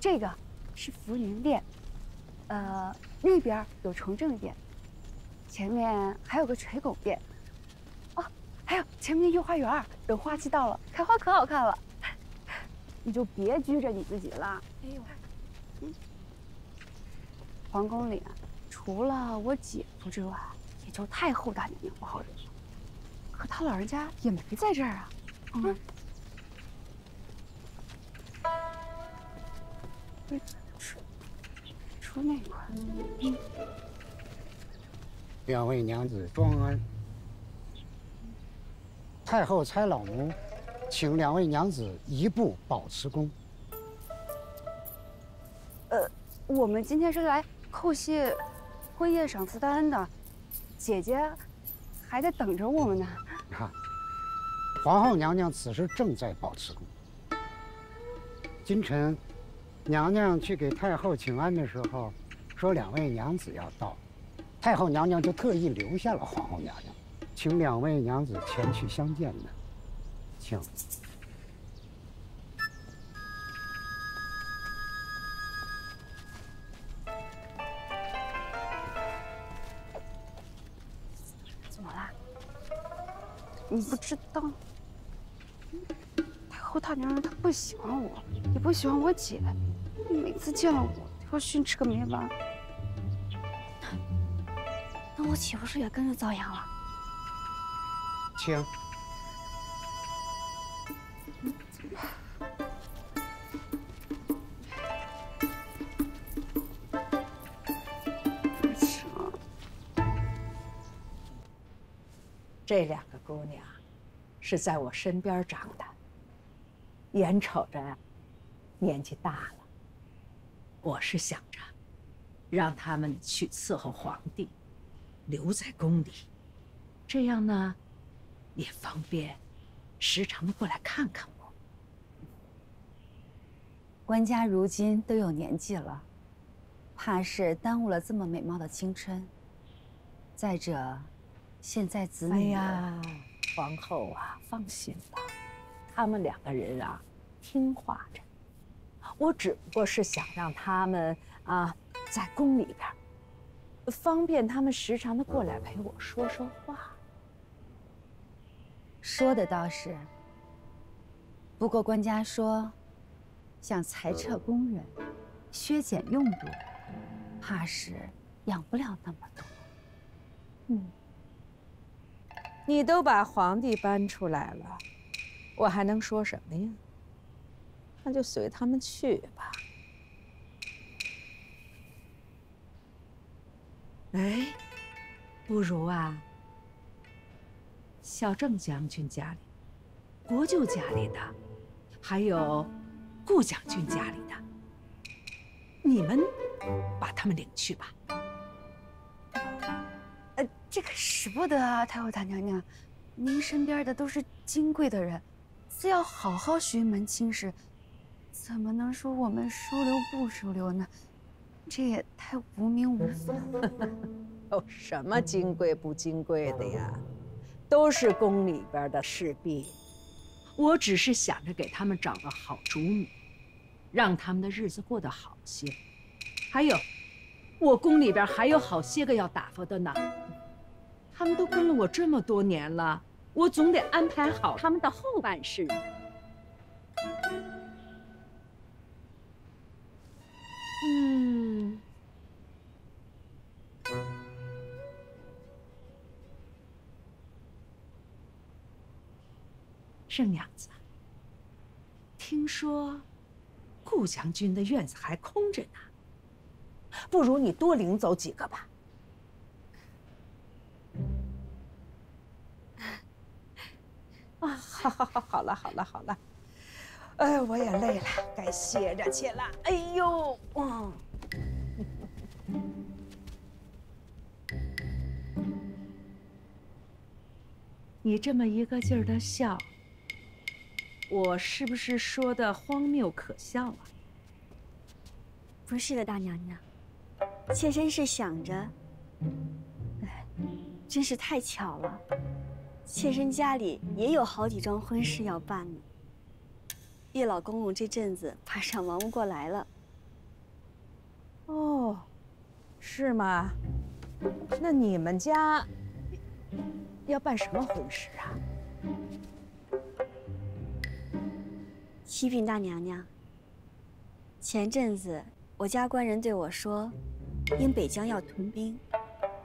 这个是福宁殿，那边有崇正殿，前面还有个垂拱殿，哦，还有前面的御花园，等花期到了，开花可好看了。你就别拘着你自己了。哎呦，皇宫里啊，除了我姐夫之外，也就太后大娘娘不好惹了。可她老人家也没在这儿啊。出那块。两位娘子庄安。太后差老奴，请两位娘子移步保慈宫。我们今天是来叩谢婚宴赏赐大恩的，姐姐还在等着我们呢。啊，皇后娘娘此时正在保慈宫。今晨，娘娘去给太后请安的时候，说两位娘子要到，太后娘娘就特意留下了皇后娘娘，请两位娘子前去相见呢。请。怎么啦？你不知道，太后大娘娘她不喜欢我，也不喜欢我姐，每次见了我都要训斥个没完。那我岂不是也跟着遭殃了？请。这两个姑娘是在我身边长的，眼瞅着年纪大了，我是想着让他们去伺候皇帝，留在宫里，这样呢也方便时常的过来看看我。官家如今都有年纪了，怕是耽误了这么美貌的青春。再者，现在子女……哎呀，皇后啊，放心吧，他们两个人啊，听话着。我只不过是想让他们啊，在宫里边，方便他们时常的过来陪我说说话。说的倒是，不过官家说，想裁撤宫人，削减用度，怕是养不了那么多。你都把皇帝搬出来了，我还能说什么呀？那就随他们去吧。哎，不如啊，小郑将军家里、国舅家里的，还有顾将军家里的，你们把他们领去吧。这个使不得啊，太后大娘娘，您身边的都是金贵的人，自要好好寻门亲事，怎么能说我们收留不收留呢？这也太无名无分了。有什么金贵不金贵的呀？都是宫里边的侍婢。我只是想着给他们找个好主母，让他们的日子过得好些。还有，我宫里边还有好些个要打发的呢。他们都跟了我这么多年了，我总得安排好他们的后半事。盛娘子，听说顾将军的院子还空着呢，不如你多领走几个吧。啊，好了，哎，我也累了，该歇着去了。哎呦，你这么一个劲儿的笑，我是不是说的荒谬可笑啊？不是的，大娘娘，妾身是想着，真是太巧了。妾身家里也有好几桩婚事要办呢，叶老公公这阵子怕上忙不过来了，哦，是吗？那你们家要办什么婚事啊？启禀大娘娘，前阵子我家官人对我说，因北疆要屯兵，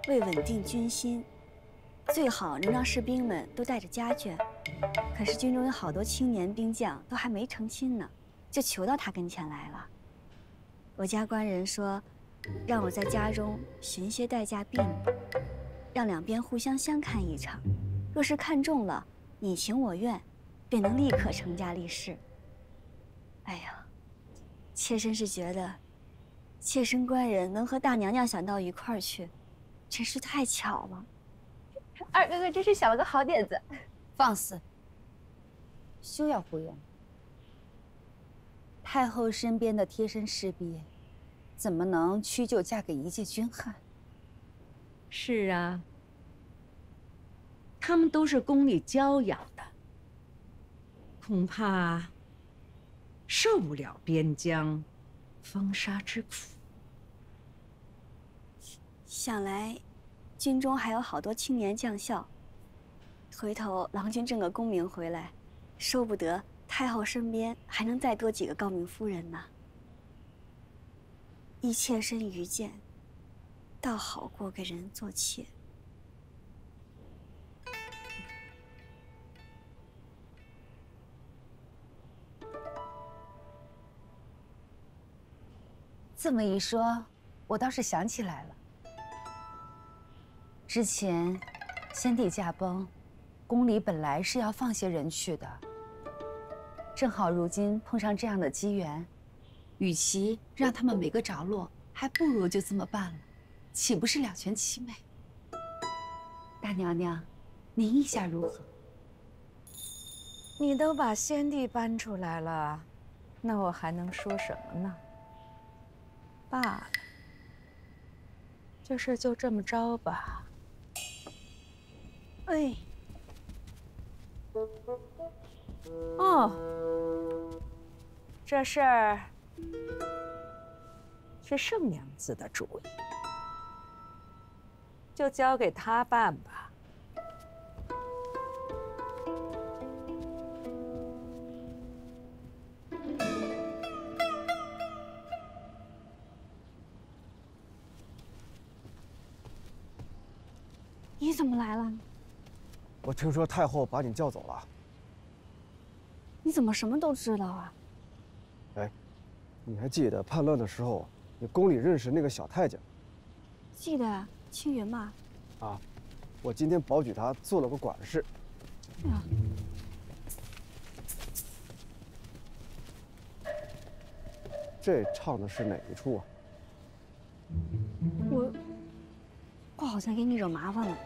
为稳定军心，最好能让士兵们都带着家眷。可是军中有好多青年兵将都还没成亲呢，就求到他跟前来了。我家官人说，让我在家中寻些待嫁婢女，让两边互相相看一场。若是看中了，你情我愿，便能立刻成家立室。哎呀，妾身是觉得，妾身官人能和大娘娘想到一块儿去，真是太巧了。二哥哥真是想了个好点子。放肆！休要胡言。太后身边的贴身侍婢，怎么能屈就嫁给一介军汉？是啊，他们都是宫里娇养的，恐怕受不了边疆风沙之苦。想来，军中还有好多青年将校。回头郎君挣个功名回来，说不得太后身边还能再多几个诰命夫人呢。依妾身愚见，倒好过给人做妾。这么一说，我倒是想起来了。之前先帝驾崩，宫里本来是要放些人去的，正好如今碰上这样的机缘，与其让他们每个着落，还不如就这么办了，岂不是两全其美？大娘娘，您意下如何？你都把先帝搬出来了，那我还能说什么呢？罢了，这事就这么着吧。哎，哦，这事儿是盛娘子的主意，就交给她办吧。你怎么来了？我听说太后把你叫走了。你怎么什么都知道啊？哎，你还记得叛乱的时候，你宫里认识那个小太监？记得啊，青云嘛。啊，我今天保举他做了个管事。呀，这唱的是哪一出啊？我好像给你惹麻烦了。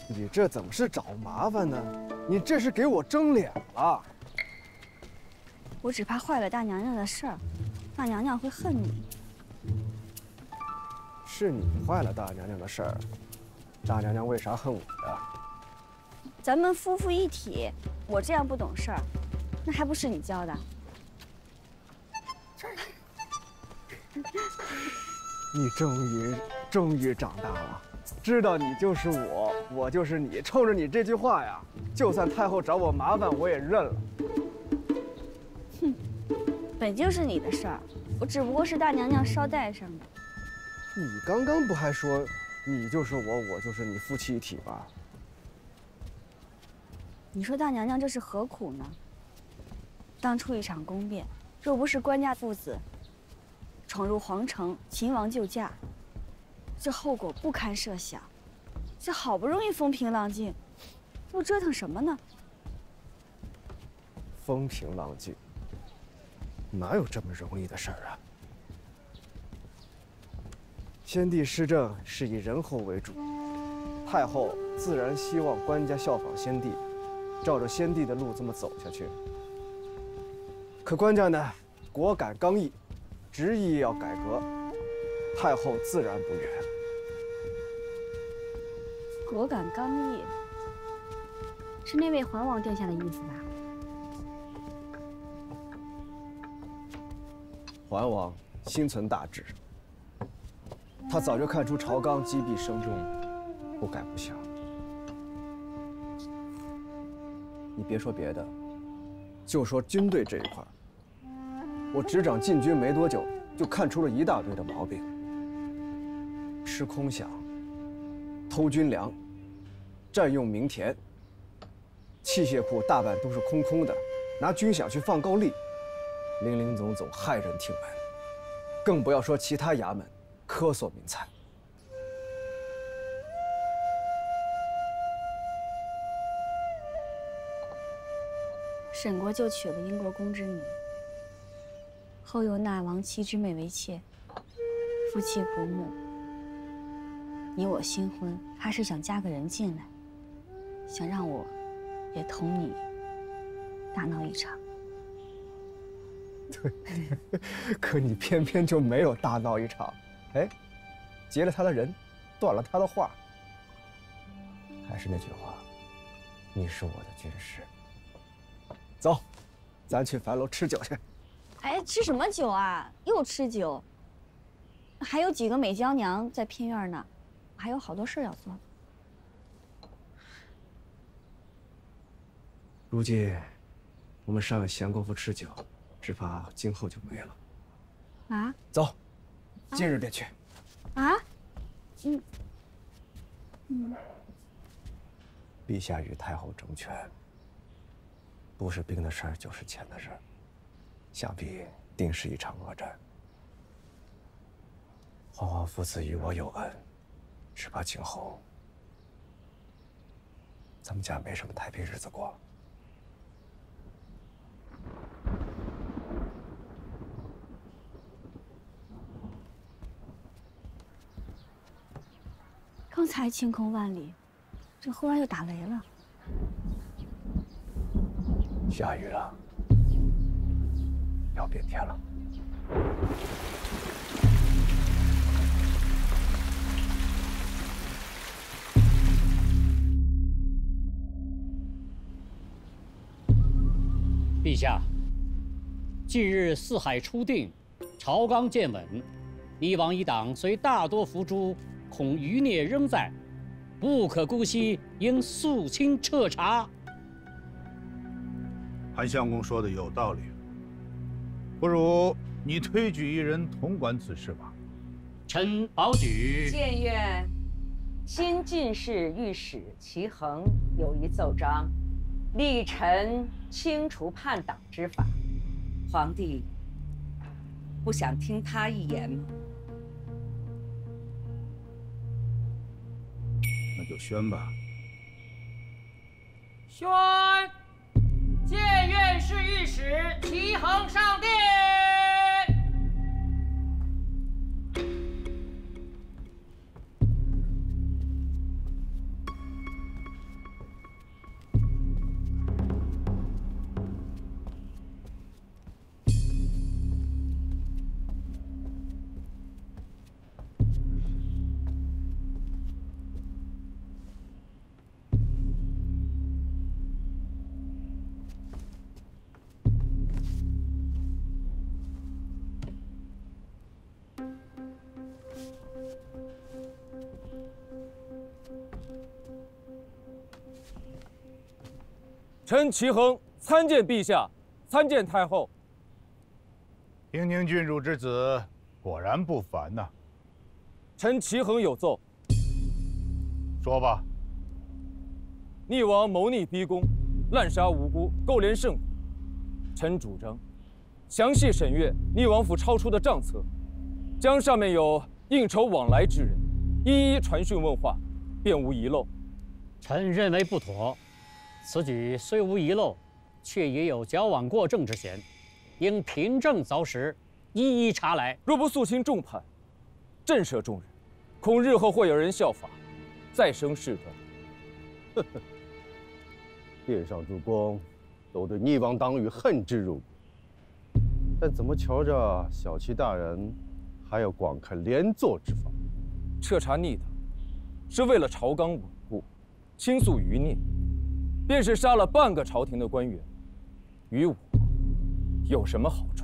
你这怎么是找麻烦呢？你这是给我争脸了。我只怕坏了大娘娘的事儿，大娘娘会恨你。是你坏了大娘娘的事儿，大娘娘为啥恨我呀？咱们夫妇一体，我这样不懂事儿，那还不是你教的？你终于长大了，知道你就是我，我就是你。冲着你这句话呀，就算太后找我麻烦，我也认了。哼，本就是你的事儿，我只不过是大娘娘捎带上的。你刚刚不还说你就是我，我就是你，夫妻一体吗？你说大娘娘这是何苦呢？当初一场宫变，若不是官家父子闯入皇城，秦王救驾，这后果不堪设想。这好不容易风平浪静，又折腾什么呢？风平浪静，哪有这么容易的事儿啊？先帝施政是以仁厚为主，太后自然希望官家效仿先帝，照着先帝的路这么走下去。可官家呢，果敢刚毅，执意要改革，太后自然不悦。果敢刚毅，是那位桓王殿下的意思吧？桓王心存大志，他早就看出朝纲积弊深重，不改不下。你别说别的，就说军队这一块，我执掌禁军没多久，就看出了一大堆的毛病：吃空饷、偷军粮、占用民田。器械库大半都是空空的，拿军饷去放高利，林林总总，骇人听闻。更不要说其他衙门苛索民财。沈国就娶了英国公之女，后又纳王妻之妹为妾，夫妻不睦。你我新婚，他是想加个人进来，想让我也同你大闹一场。对，可你偏偏就没有大闹一场，哎，劫了他的人，断了他的话。还是那句话，你是我的军师。走，咱去樊楼吃酒去。哎，吃什么酒啊？又吃酒？还有几个美娇娘在偏院呢，还有好多事要做。如今，我们尚有闲工夫吃酒，只怕今后就没了。啊？走，今日便去。啊？陛下与太后争权，不是兵的事儿，就是钱的事儿，想必定是一场恶战。皇皇父子与我有恩，只怕今后咱们家没什么太平日子过了。刚才晴空万里，这忽然又打雷了。下雨了，要变天了。陛下，近日四海初定，朝纲渐稳，逆王一党虽大多伏诛，恐余孽仍在，不可姑息，应肃清彻查。韩相公说的有道理，不如你推举一人统管此事吧。臣保举。谏院新进士御史齐衡有一奏章，力陈清除叛党之法。皇帝不想听他一言吗？那就宣吧。宣，谏院侍御史齐衡上殿。臣齐衡参见陛下，参见太后。平宁郡主之子果然不凡呐。臣齐衡有奏。说吧。逆王谋逆逼宫，滥杀无辜，勾连圣骨。臣主张详细审阅逆王府抄出的账册，将上面有应酬往来之人一一传讯问话，便无遗漏。臣认为不妥。此举虽无遗漏，却也有矫枉过正之嫌，应凭证凿实，一一查来。若不肃清众叛，震慑众人，恐日后会有人效法，再生事端。殿上诸公都对逆王党羽恨之入骨，但怎么瞧着小齐大人还有广开连坐之法？彻查逆党，是为了朝纲稳固，清肃余孽。便是杀了半个朝廷的官员，于我有什么好处？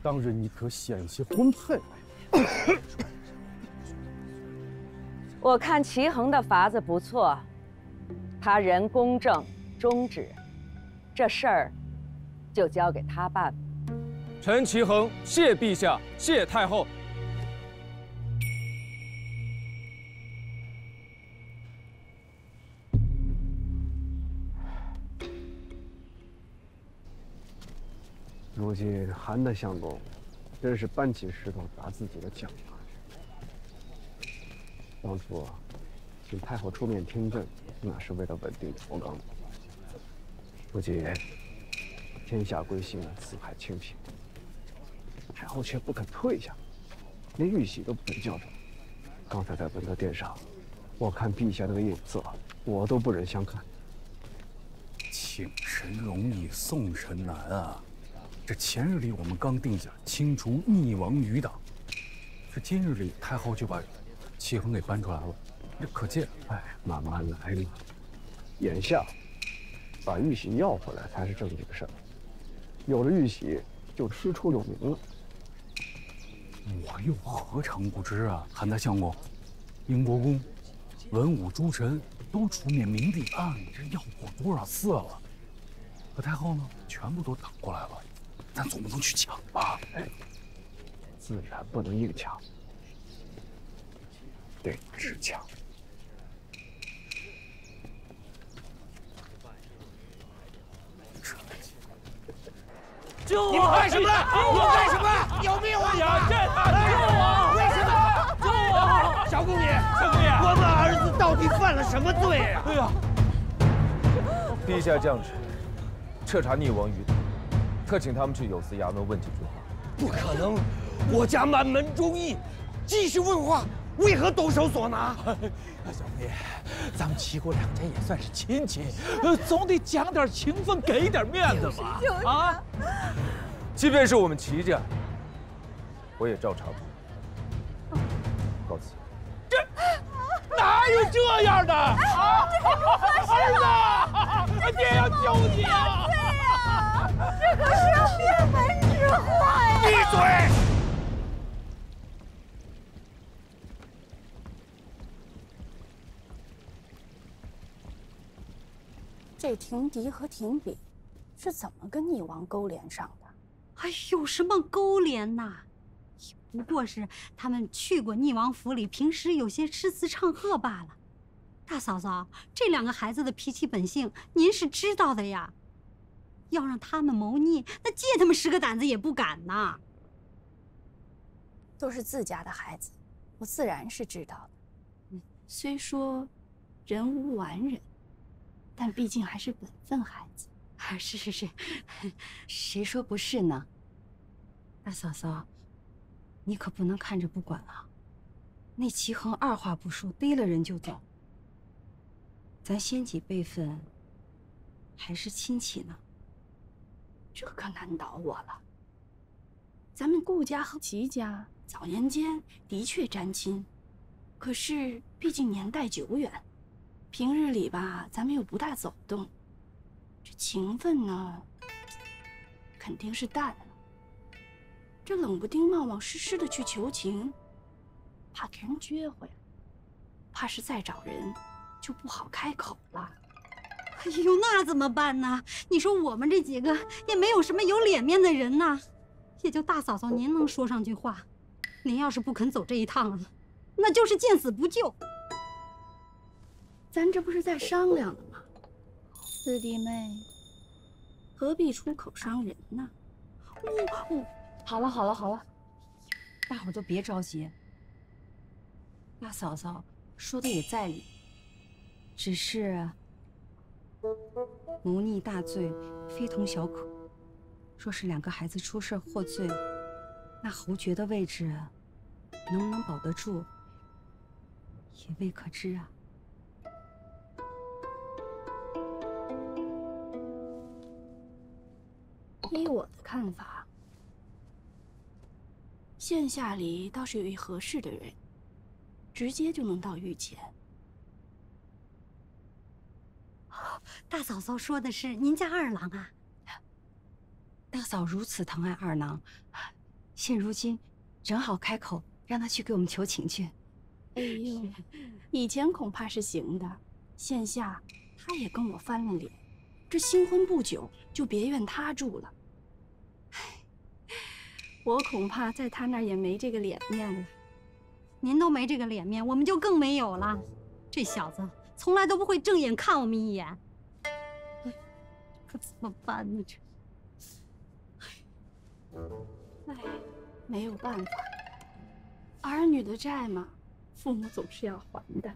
当日你可险些婚配。我看齐衡的法子不错，他人公正忠直，这事儿就交给他办吧。臣齐衡谢陛下，谢太后。如今韩大相公，真是搬起石头砸自己的脚啊！当初请太后出面听政，那是为了稳定朝纲。如今天下归心，四海清平，太后却不肯退下，连玉玺都不肯交出。刚才在文德殿上，我看陛下那个眼色，我都不忍相看。请神容易送神难啊！这前日里我们刚定下清除逆王余党，这今日里太后就把齐衡给搬出来了，这可见，哎，慢慢来嘛。眼下，把玉玺要回来才是正经事儿。有了玉玺，就师出有名了。我又何尝不知啊，韩大相公，英国公、文武诸臣都出面明定案里这要过多少次了，可太后呢，全部都挡过来了。咱总不能去抢吧？哎，自然不能硬抢，得直抢。救我！你们干什么？你们干什么？有命啊！杨震他救我！为什么？救我！小公爷，小公爷，我们儿子到底犯了什么罪呀？对呀，陛下降旨，彻查逆王余党。特请他们去有司衙门问几句话。不可能，我家满门忠义，继续问话，为何动手所拿？小公爷，咱们齐国两家也算是亲戚，总得讲点情分，给点面子吧？啊！即便是我们齐家，我也照查不误。告辞。这哪有这样的？啊！儿子，爹要救你啊！这可是灭门之祸呀！闭嘴！这廷迪和廷炳是怎么跟逆王勾连上的？哎呦，什么勾连呐？不过是他们去过逆王府里，平时有些诗词唱和罢了。大嫂嫂，这两个孩子的脾气本性，您是知道的呀。要让他们谋逆，那借他们10个胆子也不敢呐。都是自家的孩子，我自然是知道的。虽说人无完人，但毕竟还是本分孩子。是，谁说不是呢？大嫂嫂，你可不能看着不管啊！那齐衡二话不说，逮了人就走。咱先几辈分还是亲戚呢。这可难倒我了。咱们顾家和齐家早年间的确沾亲，可是毕竟年代久远，平日里吧，咱们又不大走动，这情分呢，肯定是淡了。这冷不丁冒冒失失的去求情，怕给人撅回来，怕是再找人就不好开口了。哎呦，那怎么办呢？你说我们这几个也没有什么有脸面的人呐，也就大嫂嫂您能说上句话。您要是不肯走这一趟，那就是见死不救。咱这不是在商量呢吗？四弟妹，何必出口伤人呢？好了，大伙都别着急。大嫂嫂说的也在理，只是谋逆大罪，非同小可。若是2个孩子出事获罪，那侯爵的位置能不能保得住，也未可知啊。依我的看法，县下里倒是有一合适的人，直接就能到御前。大嫂嫂说的是您家二郎啊？大嫂如此疼爱二郎，现如今正好开口让他去给我们求情去。哎呦，以前恐怕是行的，现下他也跟我翻了脸，这新婚不久就别怨他住了。唉，我恐怕在他那儿也没这个脸面了。您都没这个脸面，我们就更没有了。这小子从来都不会正眼看我们一眼，可怎么办呢？这，唉，没有办法，儿女的债嘛，父母总是要还的。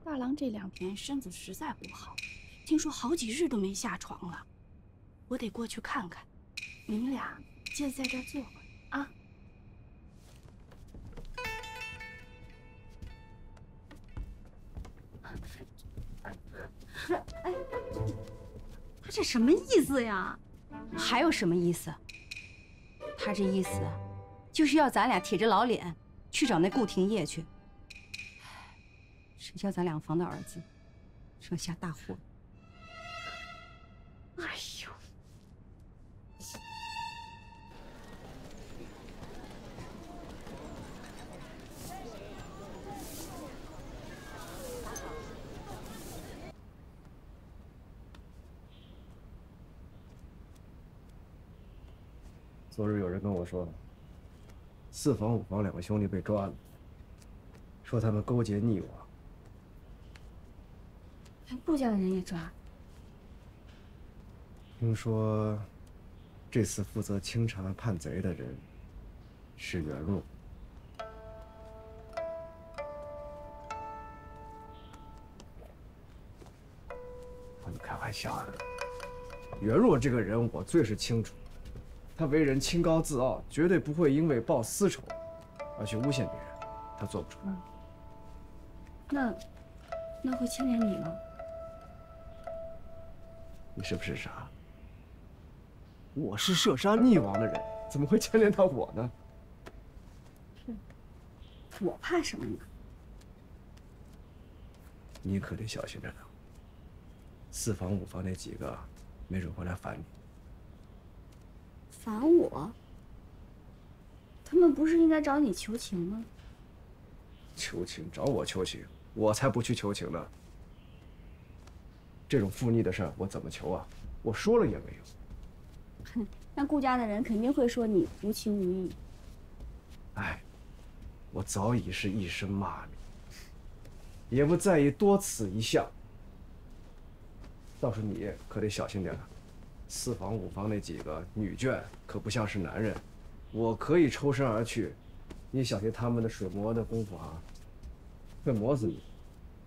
大郎这2天身子实在不好，听说好几日都没下床了，我得过去看看。你们俩接着在这儿坐会儿啊。哎，他这什么意思呀？还有什么意思？他这意思，就是要咱俩铁着老脸去找那顾廷烨去。谁叫咱两房的儿子惹下大祸？哎呦！昨日有人跟我说，4房5房2个兄弟被抓了，说他们勾结逆王。顾家的人也抓？听说，这次负责清查叛贼的人是袁若。和你开玩笑呢。袁若这个人我最是清楚。他为人清高自傲，绝对不会因为报私仇而去诬陷别人，他做不出来。那会牵连你吗？你是不是傻？我是射杀逆王的人，怎么会牵连到我呢？我怕什么呢？你可得小心着呢。4房5房那几个，没准会来烦你。烦我？他们不是应该找你求情吗？求情？找我求情？我才不去求情呢！这种负逆的事儿，我怎么求啊？我说了也没用。哼，那顾家的人肯定会说你无情无义。哎，我早已是一声骂名，也不在意多此一项。倒是你可得小心点了。4房5房那几个女眷可不像是男人，我可以抽身而去，你小心他们的水磨的功夫啊，会磨死你，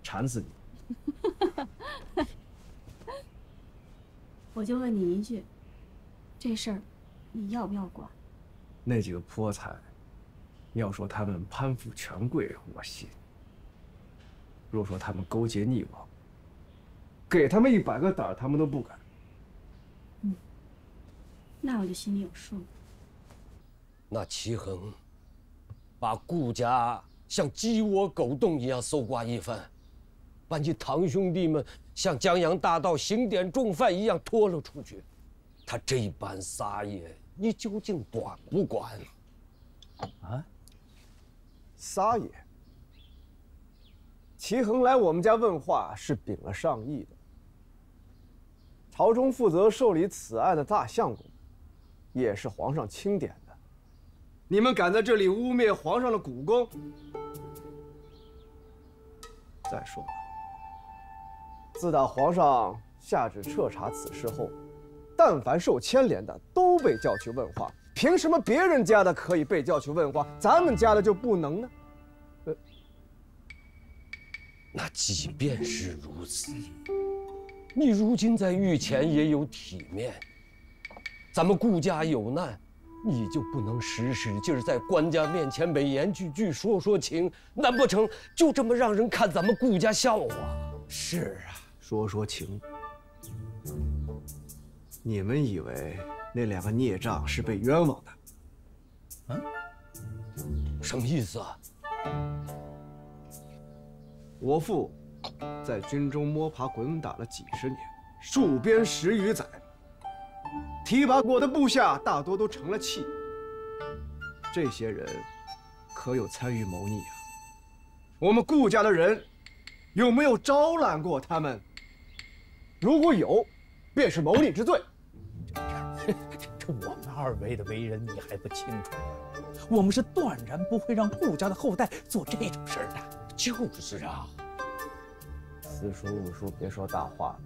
缠死你。我就问你一句，这事儿你要不要管？那几个泼财，要说他们攀附权贵，我信；若说他们勾结逆王，给他们100个胆儿，他们都不敢。那我就心里有数。那齐衡把顾家像鸡窝狗洞一样搜刮一番，把你堂兄弟们像江洋大盗、刑点重犯一样拖了出去。他这般撒野，你究竟管不管？啊？撒野？齐衡来我们家问话是禀了上意的。朝中负责受理此案的大相公，也是皇上钦点的。你们敢在这里污蔑皇上的股肱？再说了，自打皇上下旨彻查此事后，但凡受牵连的都被叫去问话。凭什么别人家的可以被叫去问话，咱们家的就不能呢？那即便是如此，你如今在御前也有体面，咱们顾家有难，你就不能使劲在官家面前美言句句说情，难不成就这么让人看咱们顾家笑话？是啊，说情。你们以为那2个孽障是被冤枉的？嗯？什么意思啊？我父在军中摸爬滚打了几10年，戍边10余载，提拔我的部下大多都成了弃。这些人可有参与谋逆啊？我们顾家的人有没有招揽过他们？如果有，便是谋逆之罪。这我们二位的为人你还不清楚？我们是断然不会让顾家的后代做这种事儿的。就是啊。四叔五叔别说大话了。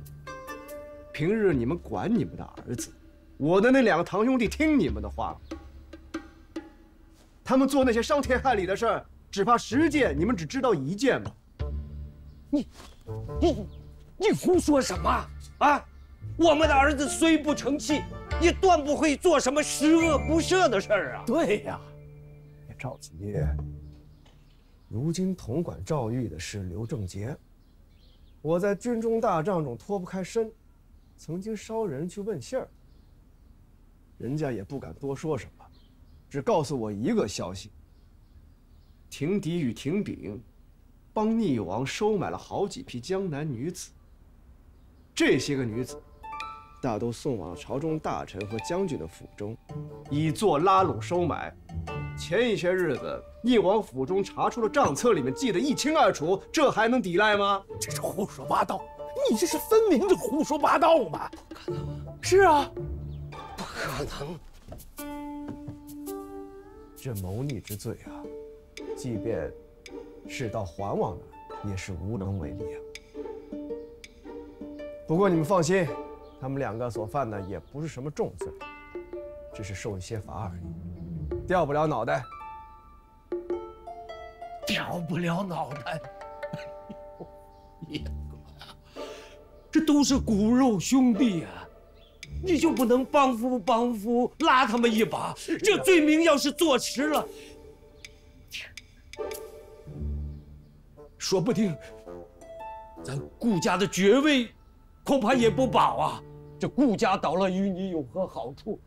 平日你们管你们的儿子，我的那2个堂兄弟听你们的话。他们做那些伤天害理的事儿，只怕10件，你们只知道1件吧？你胡说什么啊？我们的儿子虽不成器，也断不会做什么十恶不赦的事儿啊！对呀，赵子业，如今统管赵狱的是刘正杰。我在军中大帐中脱不开身，曾经捎人去问信儿，人家也不敢多说什么，只告诉我一个消息：廷迪与廷炳帮逆王收买了好几批江南女子，这些个女子大都送往朝中大臣和将军的府中，以作拉拢收买。前一些日子，逆王府中查出了账册里面记得一清二楚，这还能抵赖吗？这是胡说八道！你这是分明的胡说八道嘛！不可能！是啊，不可能！这谋逆之罪啊，即便是到桓王那，也是无能为力啊。不过你们放心，他们2个所犯的也不是什么重罪，只是受一些罚而已，掉不了脑袋。掉不了脑袋！叶哥呀，这都是骨肉兄弟啊，你就不能帮扶拉他们一把？这罪名要是坐实了，说不定咱顾家的爵位恐怕也不保啊！这顾家倒了，与你有何好处？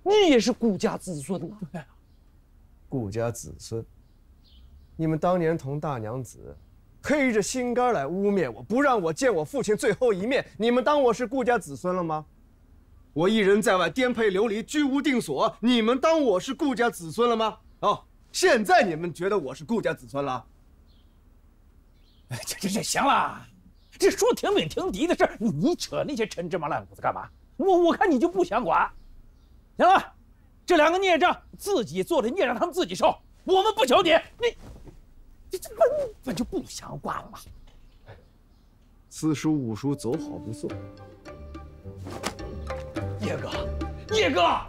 你也是顾家子孙啊！对啊，顾家子孙，你们当年同大娘子黑着心肝来污蔑我，不让我见我父亲最后一面，你们当我是顾家子孙了吗？我一人在外颠沛流离，居无定所，你们当我是顾家子孙了吗？哦，现在你们觉得我是顾家子孙了？哎，这行了，这说廷炳廷迪的事，你扯那些陈芝麻烂谷子干嘛？我看你就不想管。行了，这2个孽障自己做的孽让他们自己受，我们不求你。你这根本就不想管了。四叔五叔走好不送。叶哥，叶哥，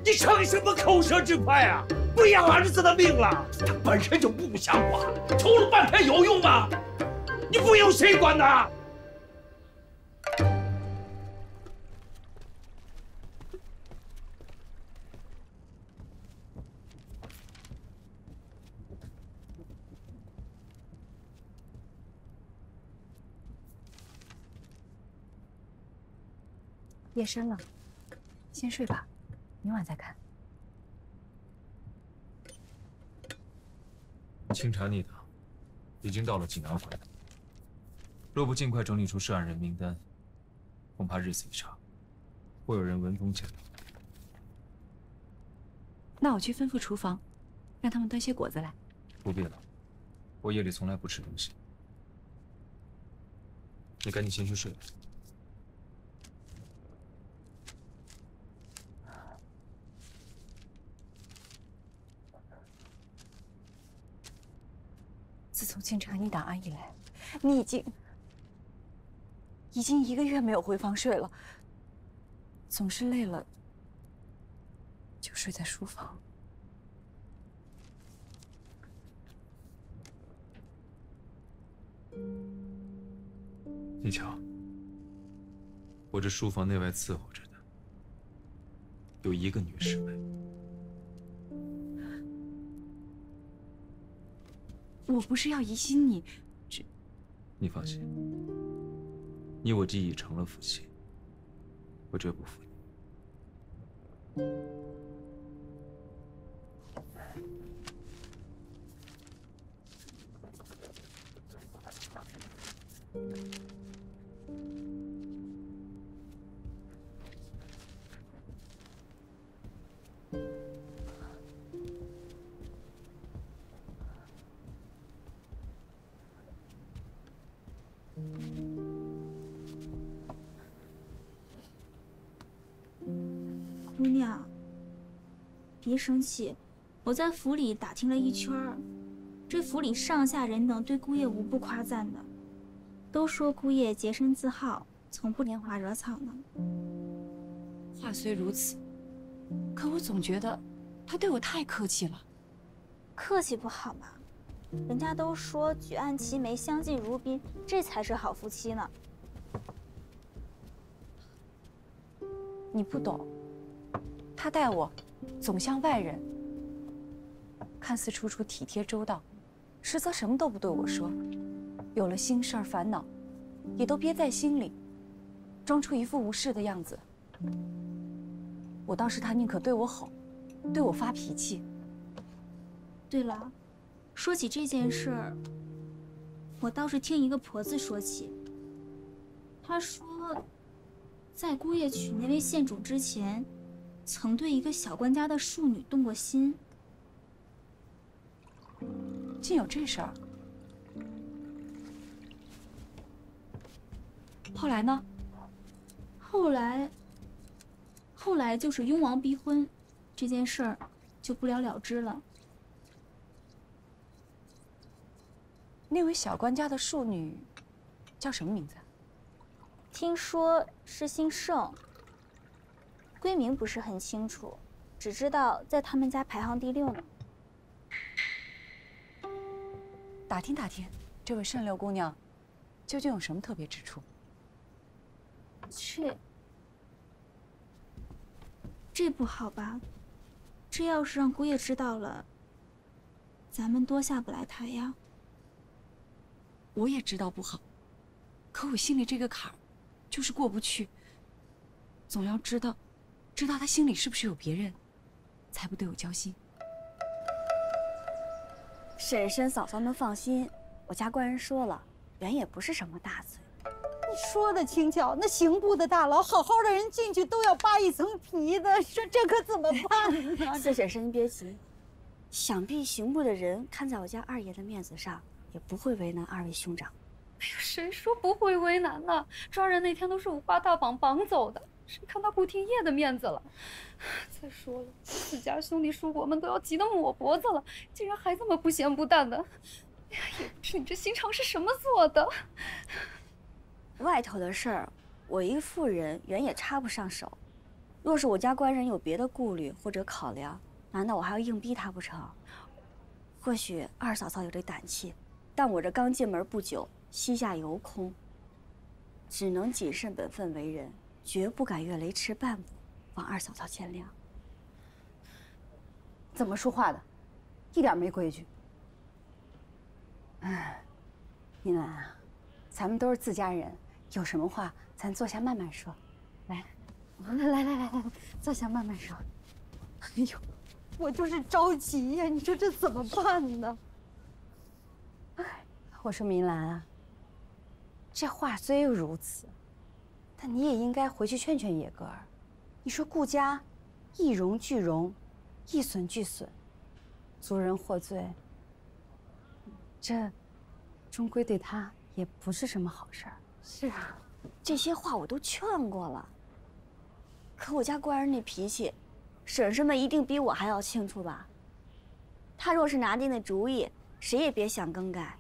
你逞什么口舌之快啊？不要儿子的命了！他本身就不想管，抽了半天有用吗？你不用谁管呐？夜深了，先睡吧，明晚再看。清查逆党已经到了济南府，若不尽快整理出涉案人名单，恐怕日子一长，会有人闻风潜逃。那我去吩咐厨房，让他们端些果子来。不必了，我夜里从来不吃东西。你赶紧先去睡吧。自从清查逆档案以来，你已经1个月没有回房睡了，总是累了就睡在书房。你瞧，我这书房内外伺候着的，有1个女侍卫。我不是要疑心你，你放心，你我既已成了夫妻，我绝不负你。别生气，我在府里打听了一圈儿，这府里上下人等对姑爷无不夸赞的，都说姑爷洁身自好，从不拈花惹草呢。话虽如此，可我总觉得他对我太客气了。客气不好吗？人家都说举案齐眉，相敬如宾，这才是好夫妻呢。你不懂，他待我总像外人，看似处处体贴周到，实则什么都不对我说。有了心事儿烦恼，也都憋在心里，装出一副无事的样子。我当时他宁可对我吼，对我发脾气。对了，说起这件事儿，我倒是听一个婆子说起。她说，在姑爷娶那位县主之前，曾对一个小官家的庶女动过心。竟有这事儿？后来呢？后来就是雍王逼婚，这件事儿就不了了之了。那位小官家的庶女叫什么名字？听说是姓盛，闺名不是很清楚，只知道在他们家排行第6呢。打听打听，这位盛六姑娘究竟有什么特别之处？这不好吧？这要是让姑爷知道了，咱们多下不来台呀。我也知道不好，可我心里这个坎儿就是过不去。总要知道他心里是不是有别人，才不对我交心。婶婶嫂嫂们放心，我家官人说了，原也不是什么大罪。你说的轻巧，那刑部的大牢，好好的人进去都要扒一层皮的，说这可怎么办呢？四婶婶别急，想必刑部的人看在我家二爷的面子上，也不会为难二位兄长。哎呀，谁说不会为难呢？抓人那天都是5花大绑绑走的，谁看到顾廷烨的面子了？再说了，自家兄弟叔伯们都要急得抹脖子了，竟然还这么不咸不淡的。哎呀，也不知你这心肠是什么做的。外头的事儿，我一个妇人原也插不上手。若是我家官人有别的顾虑或者考量，难道我还要硬逼他不成？或许二嫂嫂有这胆气，但我这刚进门不久，膝下犹空，只能谨慎本分为人，绝不敢越雷池半步，望二嫂嫂见谅。怎么说话的？一点没规矩。哎，明兰啊，咱们都是自家人，有什么话咱坐下慢慢说。来，来，坐下慢慢说。哎呦，我就是着急呀！你说这怎么办呢？哎，我说明兰啊，这话虽如此，但你也应该回去劝劝野哥儿。你说顾家，一荣俱荣，一损俱损，族人获罪，这终归对他也不是什么好事儿。是啊，这些话我都劝过了，可我家官人那脾气，婶婶们一定比我还要清楚吧？他若是拿定那主意，谁也别想更改；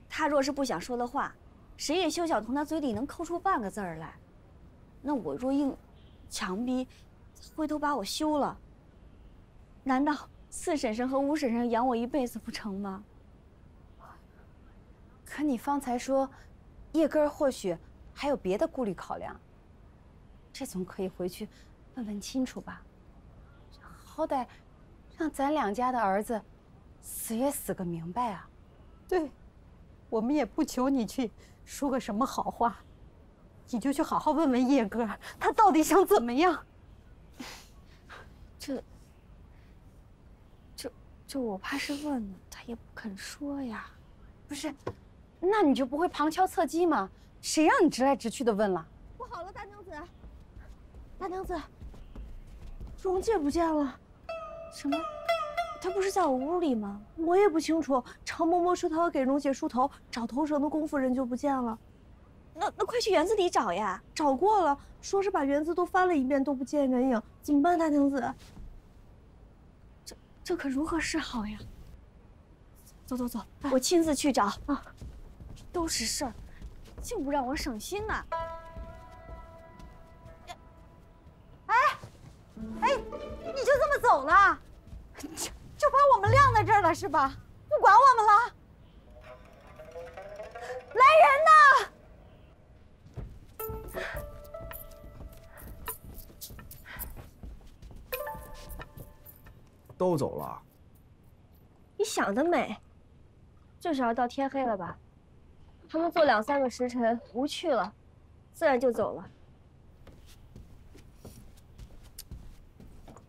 他若是不想说的话，谁也休想从他嘴里能抠出半个字儿来。那我若硬强逼，回头把我休了，难道四婶婶和五婶婶养我一辈子不成吗？可你方才说，叶哥儿或许还有别的顾虑考量，这总可以回去问问清楚吧。好歹让咱两家的儿子死也死个明白啊！对，我们也不求你去说个什么好话，你就去好好问问叶哥，他到底想怎么样？这我怕是问了，他也不肯说呀。不是，那你就不会旁敲侧击吗？谁让你直来直去的问了？不好了，大娘子，大娘子，蓉姐不见了。什么？她不是在我屋里吗？我也不清楚。常嬷嬷说她要给蓉姐梳头，找头绳的功夫人就不见了。那快去园子里找呀！找过了，说是把园子都翻了一遍都不见人影，怎么办，大娘子？这可如何是好呀？走走走，我亲自去找啊！都是事儿，就不让我省心呐！哎，你就这么走了？就把我们晾在这儿了是吧？不管我们了？来人呐！都走了。你想得美，就是要到天黑了吧？他们做2、3个时辰无趣了，自然就走了。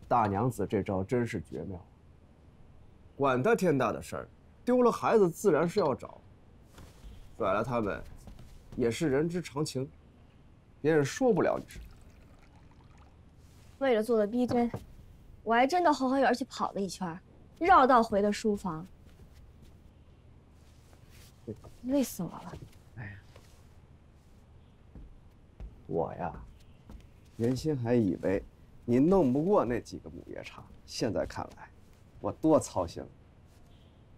大娘子这招真是绝妙。管他天大的事儿，丢了孩子自然是要找，甩了他们，也是人之常情，别人说不了你什么。为了做的逼真，我还真到后花园去跑了一圈，绕道回的书房，累死我了。我呀，原先还以为你弄不过那几个母夜叉，现在看来，我多操心了。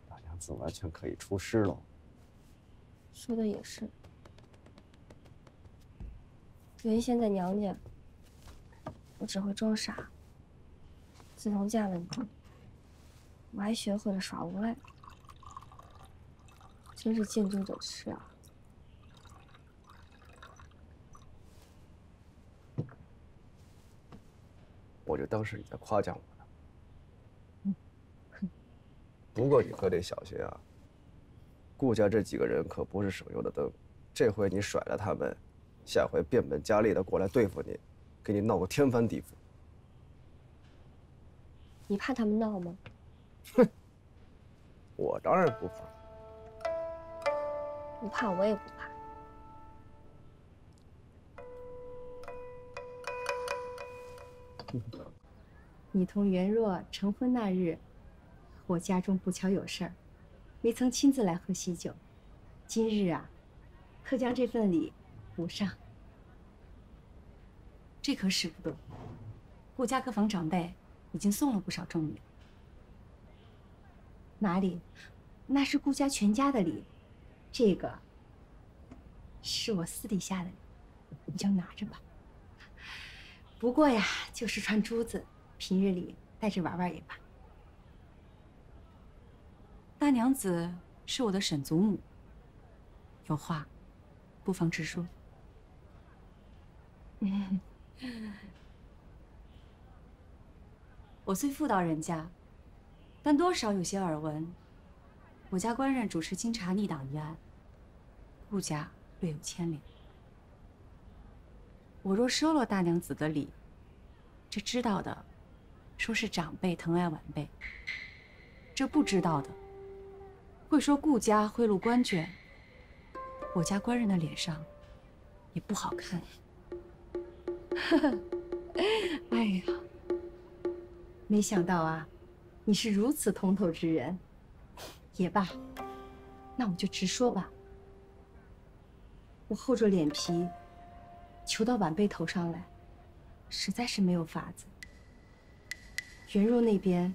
大娘子完全可以出师喽。说的也是。原先在娘家，我只会装傻。自从嫁了你，我还学会了耍无赖，真是近朱者赤啊！我就当是你在夸奖我呢。不过你可得小心啊，顾家这几个人可不是省油的灯，这回你甩了他们，下回变本加厉的过来对付你，给你闹个天翻地覆。你怕他们闹吗？哼，我当然不怕。不怕我也不怕。你同袁若成婚那日，我家中不巧有事儿，没曾亲自来喝喜酒。今日啊，特将这份礼补上。这可使不得，顾家各房长辈已经送了不少重礼。哪里？那是顾家全家的礼，这个是我私底下的礼，你就拿着吧。不过呀，就是串珠子，平日里带着玩玩也罢。大娘子是我的沈祖母，有话不妨直说。我虽妇道人家，但多少有些耳闻。我家官人主持清查逆党一案，顾家略有牵连。我若收了大娘子的礼，这知道的说是长辈疼爱晚辈，这不知道的会说顾家贿赂官眷，我家官人的脸上也不好看。哎呀，没想到啊，你是如此通透之人。也罢，那我就直说吧。我厚着脸皮求到晚辈头上来，实在是没有法子。袁若那边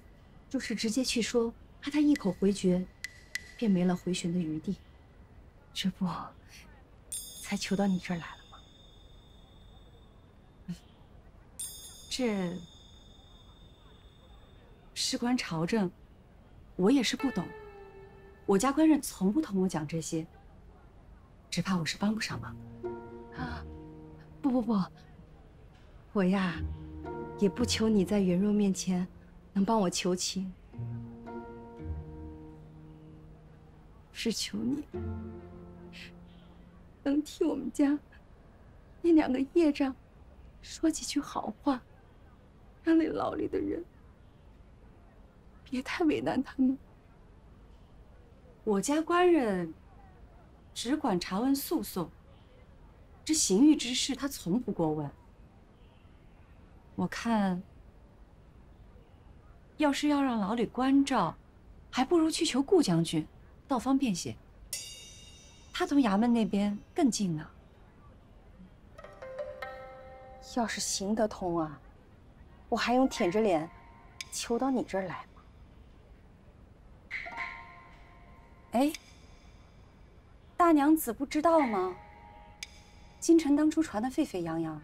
就是直接去说，怕他一口回绝，便没了回旋的余地。这不，才求到你这儿来了吗？这事关朝政，我也是不懂。我家官人从不同我讲这些，只怕我是帮不上忙。啊，不，我呀，也不求你在袁若面前能帮我求情，是求你能替我们家那2个业障说几句好话，让那牢里的人别太为难他们。我家官人只管查问诉讼，这刑狱之事他从不过问。我看，要是要让牢里关照，还不如去求顾将军，倒方便些。他从衙门那边更近呢。要是行得通啊，我还用舔着脸求到你这儿来吗？哎，大娘子不知道吗？京城当初传得沸沸扬扬，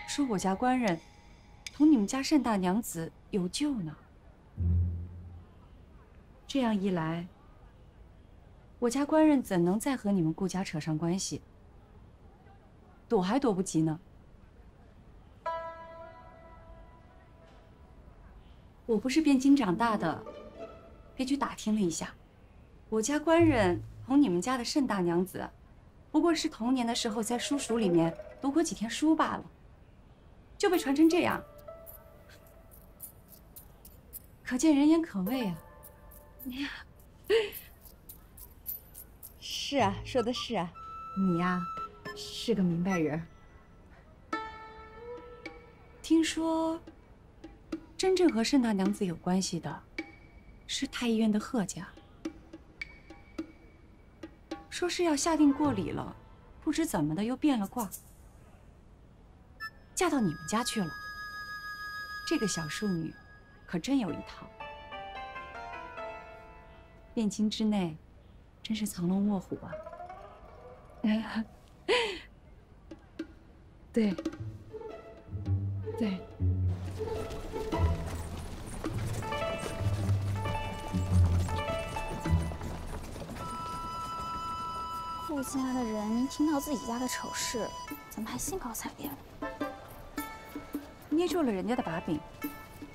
说我家官人同你们家单大娘子有救呢。这样一来，我家官人怎能再和你们顾家扯上关系？躲还躲不及呢。我不是汴京长大的，便去打听了一下，我家官人同你们家的单大娘子，不过是童年的时候在书塾里面读过几天书罢了，就被传成这样，可见人言可畏啊。是啊，说的是啊，你呀，是个明白人。听说，真正和单大娘子有关系的，是太医院的贺家。说是要下定过礼了，不知怎么的又变了卦，嫁到你们家去了。这个小庶女，可真有一套。汴京之内，真是藏龙卧虎啊！对，对。顾家的人听到自己家的丑事，怎么还兴高采烈的？捏住了人家的把柄，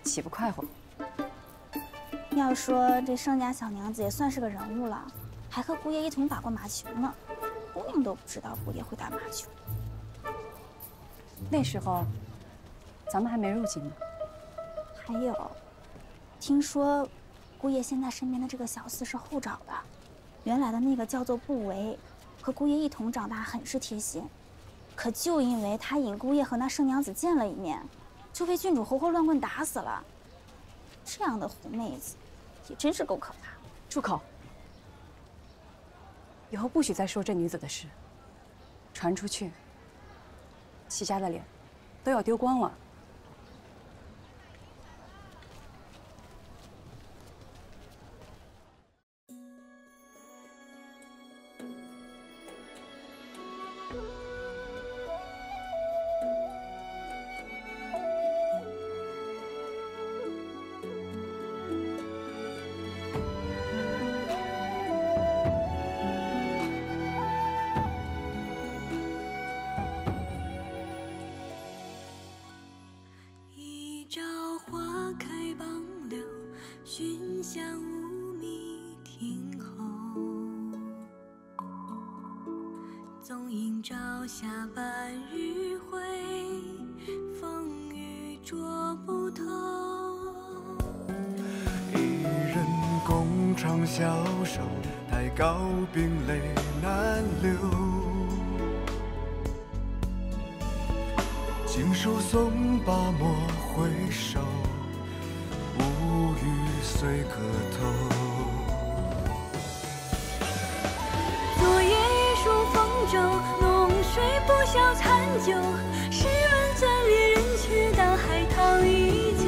岂不快活？要说这盛家小娘子也算是个人物了，还和姑爷一同打过马球呢。姑娘都不知道姑爷会打马球。那时候，咱们还没入京呢。还有，听说姑爷现在身边的这个小厮是后找的，原来的那个叫做不为，和姑爷一同长大，很是贴心。可就因为他引姑爷和那盛娘子见了一面，就被郡主活活乱棍打死了。这样的狐妹子，也真是够可怕。住口！以后不许再说这女子的事，传出去，齐家的脸都要丢光了。熏香无觅听候，纵饮朝霞半日晖，风雨捉不透。一人共长消瘦，太高冰泪难流。经手送罢莫回首，无语随可偷。昨夜一书风骤，浓水不消残酒。试问钻猎人，却道海棠依旧。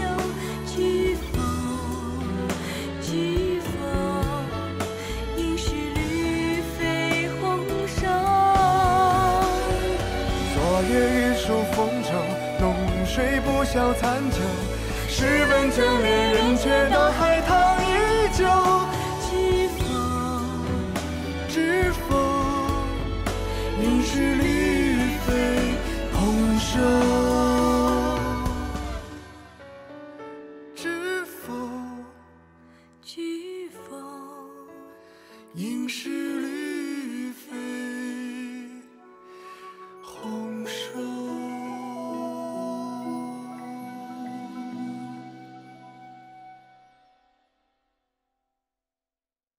知否？知否？应是绿肥红瘦。昨夜一书风骤，浓水不消残酒。试问卷猎人，却道海棠依旧。知否？知否？应是绿肥红瘦。知否？知否？应是